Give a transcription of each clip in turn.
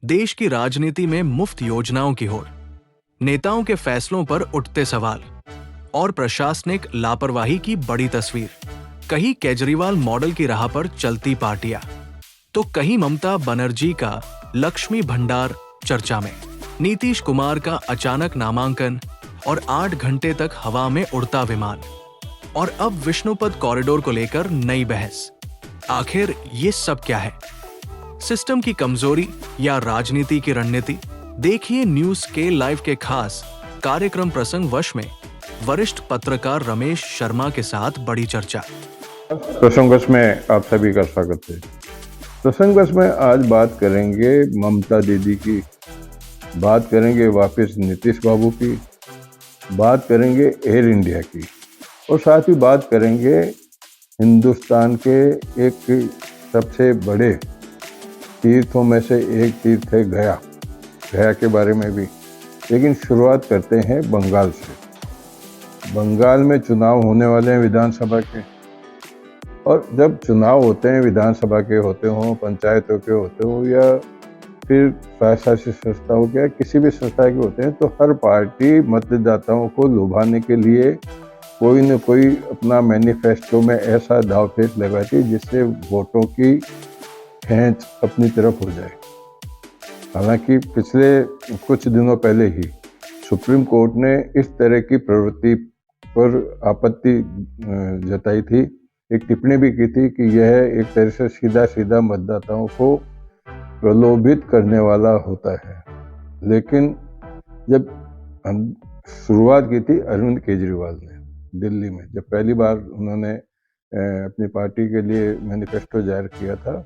देश की राजनीति में मुफ्त योजनाओं की होड़, नेताओं के फैसलों पर उठते सवाल और प्रशासनिक लापरवाही की बड़ी तस्वीर। कहीं केजरीवाल मॉडल की राह पर चलती पार्टियां, तो कहीं ममता बनर्जी का लक्ष्मी भंडार चर्चा में, नीतीश कुमार का अचानक नामांकन और 8 घंटे तक हवा में उड़ता विमान, और अब विष्णुपद कॉरिडोर को लेकर नई बहस। आखिर ये सब क्या है? सिस्टम की कमजोरी या राजनीति की रणनीति? देखिए न्यूज के लाइव के खास कार्यक्रम प्रसंग वश में वरिष्ठ पत्रकार रमेश शर्मा के साथ बड़ी चर्चा। प्रसंगवश में आप सभी का स्वागत है। प्रसंगवश में आज बात करेंगे ममता दीदी की, बात करेंगे वापस नीतीश बाबू की, बात करेंगे एयर इंडिया की, और साथ ही बात करेंगे हिंदुस्तान के एक सबसे बड़े तीर्थों में से एक तीर्थ है गया के बारे में भी। लेकिन शुरुआत करते हैं बंगाल से। बंगाल में चुनाव होने वाले हैं विधानसभा के, और जब चुनाव होते हैं विधानसभा के होते हों, पंचायतों के होते हों, या फिर स्वशासित संस्थाओं के, किसी भी संस्था के होते हैं, तो हर पार्टी मतदाताओं को लुभाने के लिए कोई न कोई अपना मैनिफेस्टो में ऐसा दावपेच लगाती है जिससे वोटों की खेंच अपनी तरफ हो जाए। हालांकि पिछले कुछ दिनों पहले ही सुप्रीम कोर्ट ने इस तरह की प्रवृत्ति पर आपत्ति जताई थी, एक टिप्पणी भी की थी कि यह एक तरह से सीधा मतदाताओं को प्रलोभित करने वाला होता है। लेकिन जब शुरुआत की थी अरविंद केजरीवाल ने दिल्ली में, जब पहली बार उन्होंने अपनी पार्टी के लिए मैनिफेस्टो जाहिर किया था,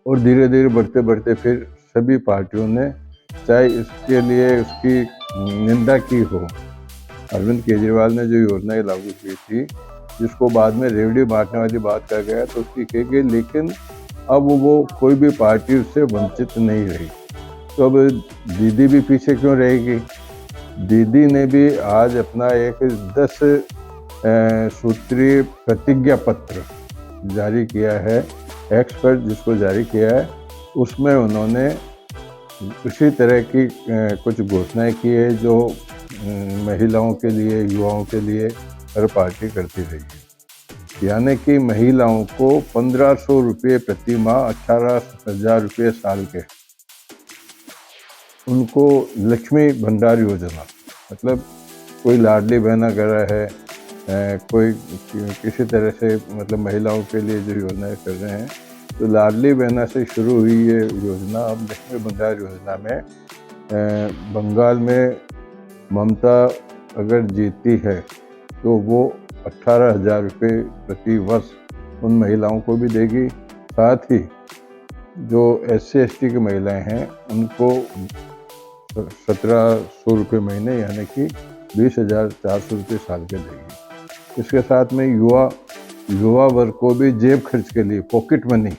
और धीरे धीरे बढ़ते फिर सभी पार्टियों ने, चाहे इसके लिए उसकी निंदा की हो, अरविंद केजरीवाल ने जो योजनाएं लागू की थी, जिसको बाद में रेवड़ी बांटने वाली बात कहा गया, तो उसकी कही गई, लेकिन अब वो कोई भी पार्टी उससे वंचित नहीं रही। तो अब दीदी भी पीछे क्यों रहेगी? दीदी ने भी आज अपना एक 10 सूत्रीय प्रतिज्ञा पत्र जारी किया है, एक्स पर जिसको जारी किया है, उसमें उन्होंने उसी तरह की कुछ घोषणाएं की है जो महिलाओं के लिए, युवाओं के लिए हर पार्टी करती रही है। यानी कि महिलाओं को 1500 रुपये प्रति माह, 18,000 रुपये साल के, उनको लक्ष्मी भंडार योजना, मतलब कोई लाडली बहना कर रहा है, कोई किसी तरह से, मतलब महिलाओं के लिए जो योजनाएं कर रहे हैं, तो लाडली बहना से शुरू हुई ये योजना अब लक्ष्मी भंडार योजना में बंगाल में ममता अगर जीतती है तो वो 18,000 रुपये प्रति वर्ष उन महिलाओं को भी देगी। साथ ही जो SC/ST की महिलाएं हैं उनको 1,700 रुपये महीने, यानी कि 20,400 रुपये साल के देगी। इसके साथ में युवा वर्ग को भी जेब खर्च के लिए पॉकेट मनी,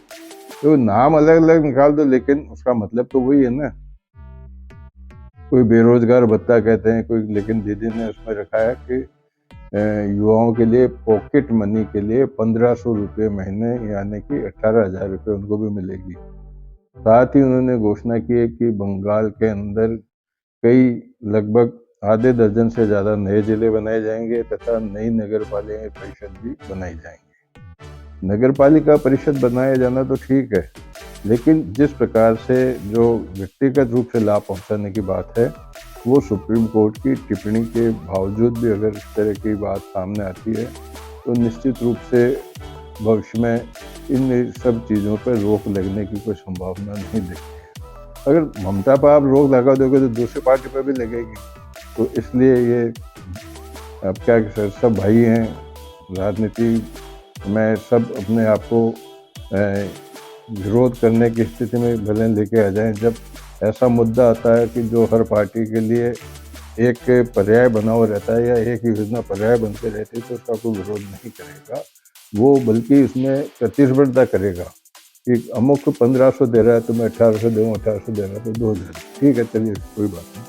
तो नाम अलग अलग निकाल दो, लेकिन उसका मतलब तो वही है ना। कोई बेरोजगार भत्ता कहते हैं, कोई, लेकिन दीदी ने उसमें रखा है कि युवाओं के लिए पॉकेट मनी के लिए 1,500 रुपये महीने, यानी कि 18,000 रुपये उनको भी मिलेगी। साथ ही उन्होंने घोषणा की है कि बंगाल के अंदर कई, लगभग आधे दर्जन से ज़्यादा नए जिले बनाए जाएंगे तथा नई नगर पालिका परिषद भी बनाई जाएंगी। नगर पालिका परिषद बनाया जाना तो ठीक है, लेकिन जिस प्रकार से जो व्यक्तिगत रूप से लाभ पहुंचाने की बात है, वो सुप्रीम कोर्ट की टिप्पणी के बावजूद भी अगर इस तरह की बात सामने आती है, तो निश्चित रूप से भविष्य में इन सब चीज़ों पर रोक लगने की कोई संभावना नहीं दिखती है। अगर ममता पर आप रोक लगा दोगे तो दूसरी पार्टी पर भी लगेगी। तो इसलिए ये, अब क्या, सब भाई हैं, राजनीति में सब अपने आप को विरोध करने की स्थिति में भले लेके आ जाएं। जब ऐसा मुद्दा आता है कि जो हर पार्टी के लिए एक पर्याय बना हुआ रहता है या एक योजना पर्याय बनते रहती है, तो उसका कोई विरोध नहीं करेगा वो, बल्कि उसमें प्रतिस्पर्धा करेगा कि अमुक 1,500 दे रहा है तो मैं 1,800 दूँ, 1,800 दे रहा है तो 2,000। ठीक है, चलिए, कोई बात नहीं।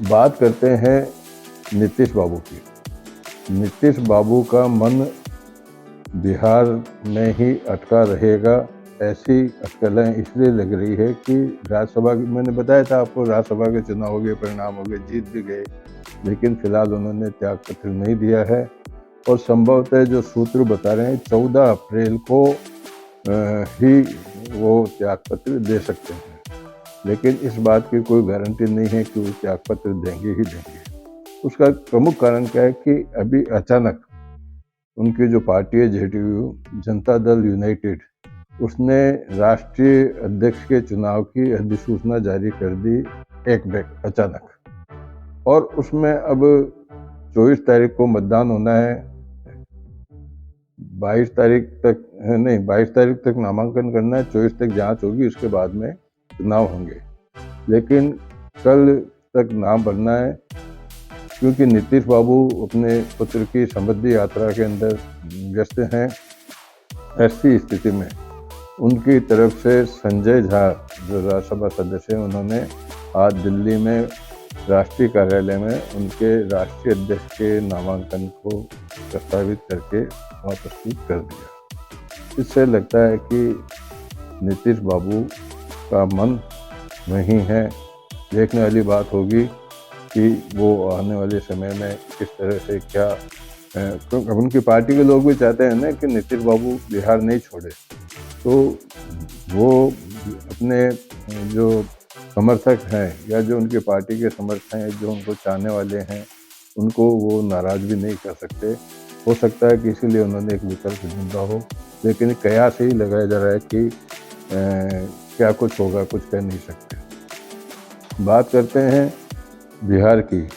बात करते हैं नीतीश बाबू की। नीतीश बाबू का मन बिहार में ही अटका रहेगा ऐसी अटकलें इसलिए लग रही है कि राज्यसभा की, मैंने बताया था आपको, राज्यसभा के चुनाव हो गए, परिणाम हो गए, जीत भी गए, लेकिन फिलहाल उन्होंने त्याग पत्र नहीं दिया है और संभवतः जो सूत्र बता रहे हैं 14 अप्रैल को ही वो त्याग पत्र दे सकते हैं, लेकिन इस बात की कोई गारंटी नहीं है कि वो त्याग पत्र देंगे ही देंगे। उसका प्रमुख कारण क्या है कि अभी अचानक उनकी जो पार्टी है जेडीयू, जनता दल यूनाइटेड, उसने राष्ट्रीय अध्यक्ष के चुनाव की अधिसूचना जारी कर दी एक बैग अचानक, और उसमें अब 24 तारीख को मतदान होना है, 22 तारीख तक नहीं 22 तारीख तक नामांकन करना है, 24 तक जांच होगी, उसके बाद में चुनाव होंगे, लेकिन कल तक नाम भरना है क्योंकि नीतीश बाबू अपने पुत्र की समृद्धि यात्रा के अंदर व्यस्त हैं। ऐसी स्थिति में उनकी तरफ से संजय झा जो राज्यसभा सदस्य हैं, उन्होंने आज दिल्ली में राष्ट्रीय कार्यालय में उनके राष्ट्रीय अध्यक्ष के नामांकन को प्रस्तावित करके वहाँ प्रस्तुत कर दिया। इससे लगता है कि नीतीश बाबू का मन वहीं है। देखने वाली बात होगी कि वो आने वाले समय में किस तरह से क्या, क्योंकि उनकी पार्टी के लोग भी चाहते हैं ना कि नीतीश बाबू बिहार नहीं छोड़े, तो वो अपने जो समर्थक हैं या जो उनकी पार्टी के समर्थक हैं, जो उनको चाहने वाले हैं, उनको वो नाराज़ भी नहीं कर सकते। हो सकता है कि इसीलिए उन्होंने एक विकल्प ढूंढा हो, लेकिन कयास ही लगाया जा रहा है कि क्या कुछ होगा, कुछ कह नहीं सकते। बात करते हैं बिहार की।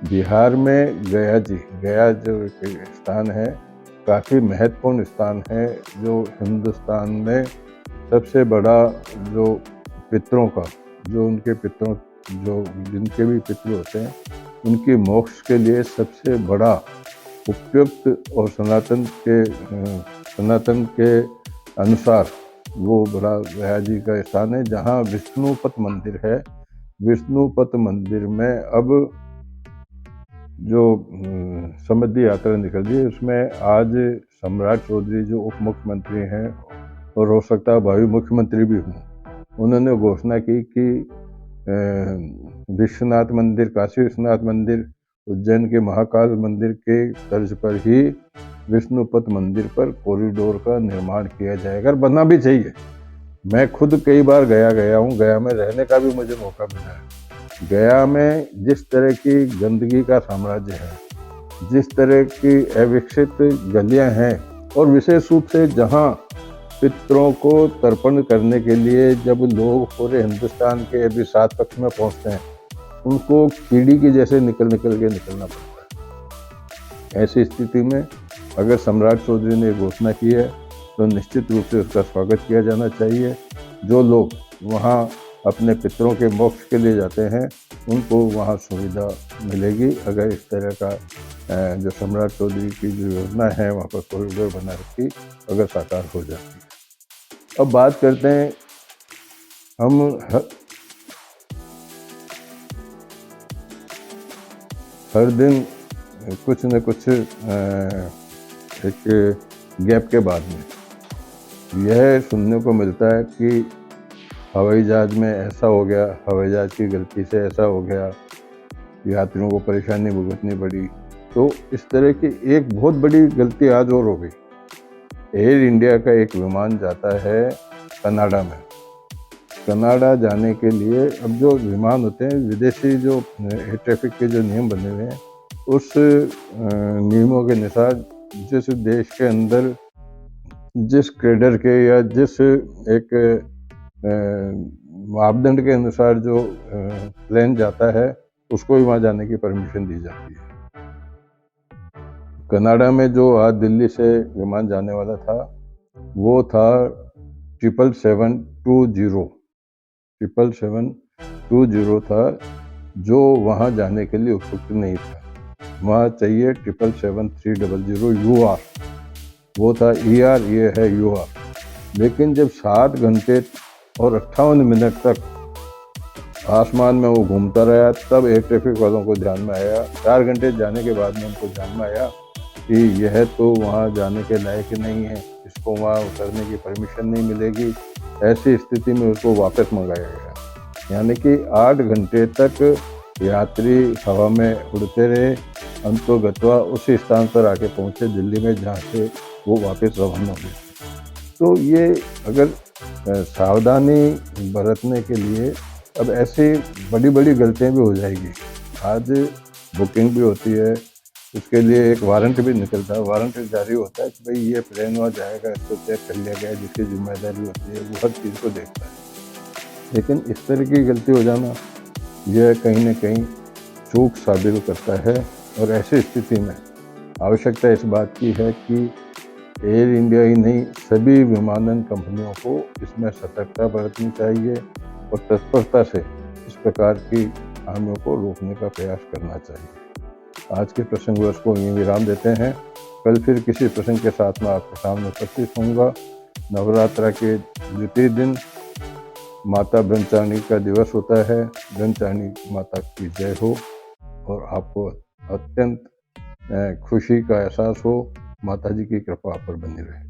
बिहार में गया जो एक स्थान है, काफ़ी महत्वपूर्ण स्थान है, जो हिंदुस्तान में सबसे बड़ा जो पितरों का, जो उनके पितरों, जो जिनके भी पितृ होते हैं, उनके मोक्ष के लिए सबसे बड़ा उपयुक्त और सनातन के अनुसार वो बड़ा गया जी का स्थान है, जहाँ विष्णुपद मंदिर है। विष्णुपद मंदिर में अब जो समृद्धि यात्रा निकल रही है, उसमें आज सम्राट चौधरी जो उप मुख्यमंत्री हैं और हो सकता है भावी मुख्यमंत्री भी हों, उन्होंने घोषणा की कि विश्वनाथ मंदिर, काशी विश्वनाथ मंदिर, उज्जैन के महाकाल मंदिर के तर्ज पर ही विष्णुपद मंदिर पर कॉरिडोर का निर्माण किया जाएगा, और बनना भी चाहिए। मैं खुद कई बार गया हूँ, गया में रहने का भी मुझे मौका मिला है। गया में जिस तरह की गंदगी का साम्राज्य है, जिस तरह की अविकसित गलियां हैं, और विशेष रूप से जहाँ पितरों को तर्पण करने के लिए जब लोग पूरे हिंदुस्तान के अभी 7 पक्ष में पहुँचते हैं, उनको कीड़ी की जैसे निकलना पड़ता है। ऐसी स्थिति में अगर सम्राट चौधरी ने घोषणा की है तो निश्चित रूप से उसका स्वागत किया जाना चाहिए। जो लोग वहाँ अपने पितरों के मोक्ष के लिए जाते हैं, उनको वहाँ सुविधा मिलेगी अगर इस तरह का जो सम्राट चौधरी की जो योजना है वहाँ पर कॉरिडोर बना रखी अगर साकार हो जाती है। अब बात करते हैं हम हर दिन कुछ न कुछ एक गैप के बाद में यह सुनने को मिलता है कि हवाई जहाज़ में ऐसा हो गया, हवाई जहाज़ की गलती से ऐसा हो गया, यात्रियों को परेशानी भुगतनी पड़ी। तो इस तरह की एक बहुत बड़ी गलती आज और हो गई। एयर इंडिया का एक विमान जाता है कनाडा में। कनाडा जाने के लिए अब जो विमान होते हैं, विदेशी जो एयर ट्रैफिक के जो नियम बने हुए हैं, उस नियमों के अनुसार जिस देश के अंदर जिस कैडर के या जिस एक मापदंड के अनुसार जो प्लेन जाता है, उसको ही वहाँ जाने की परमिशन दी जाती है। कनाडा में जो आज दिल्ली से विमान जाने वाला था, वो था 77720 था, जो वहाँ जाने के लिए उपयुक्त नहीं था। वहाँ चाहिए 777-300 UR, वो था ER, ये है UR। लेकिन जब 7 घंटे और 58 मिनट तक आसमान में वो घूमता रहा, तब एयर ट्रैफिक वालों को ध्यान में आया, 4 घंटे जाने के बाद में उनको ध्यान में आया कि यह तो वहाँ जाने के लायक ही नहीं है, इसको वहाँ उतरने की परमिशन नहीं मिलेगी। ऐसी स्थिति में उसको वापस मंगाया गया, यानी कि 8 घंटे तक यात्री हवा में उड़ते रहे, अंतोगत्वा उसी स्थान पर आके पहुँचे दिल्ली में जहाँ से वो वापस रवाना हुए। तो ये अगर सावधानी बरतने के लिए अब ऐसी बड़ी-बड़ी गलतियाँ भी हो जाएगी। आज बुकिंग भी होती है, उसके लिए एक वारंट भी निकलता है, वारंट जारी होता है कि भाई ये प्लेन वहाँ जाएगा, इसको चेक कर लिया गया, जिसकी जिम्मेदारी होती है वो हर चीज़ को देखता है। लेकिन इस तरह की गलती हो जाना, यह कहीं न कहीं चूक साबित करता है और ऐसी स्थिति में आवश्यकता इस बात की है कि एयर इंडिया ही नहीं, सभी विमानन कंपनियों को इसमें सतर्कता बरतनी चाहिए और तत्परता से इस प्रकार की खामियों को रोकने का प्रयास करना चाहिए। आज के प्रसंगवश को यहीं विराम देते हैं। कल फिर किसी प्रसंग के साथ मैं आपके सामने उपस्थित होऊंगा। नवरात्रा के द्वितीय दिन माता ब्रह्मचारिणी का दिवस होता है। ब्रह्मचारिणी माता की जय हो और आपको अत्यंत खुशी का एहसास हो। माता जी की कृपा आप पर बनी रहे।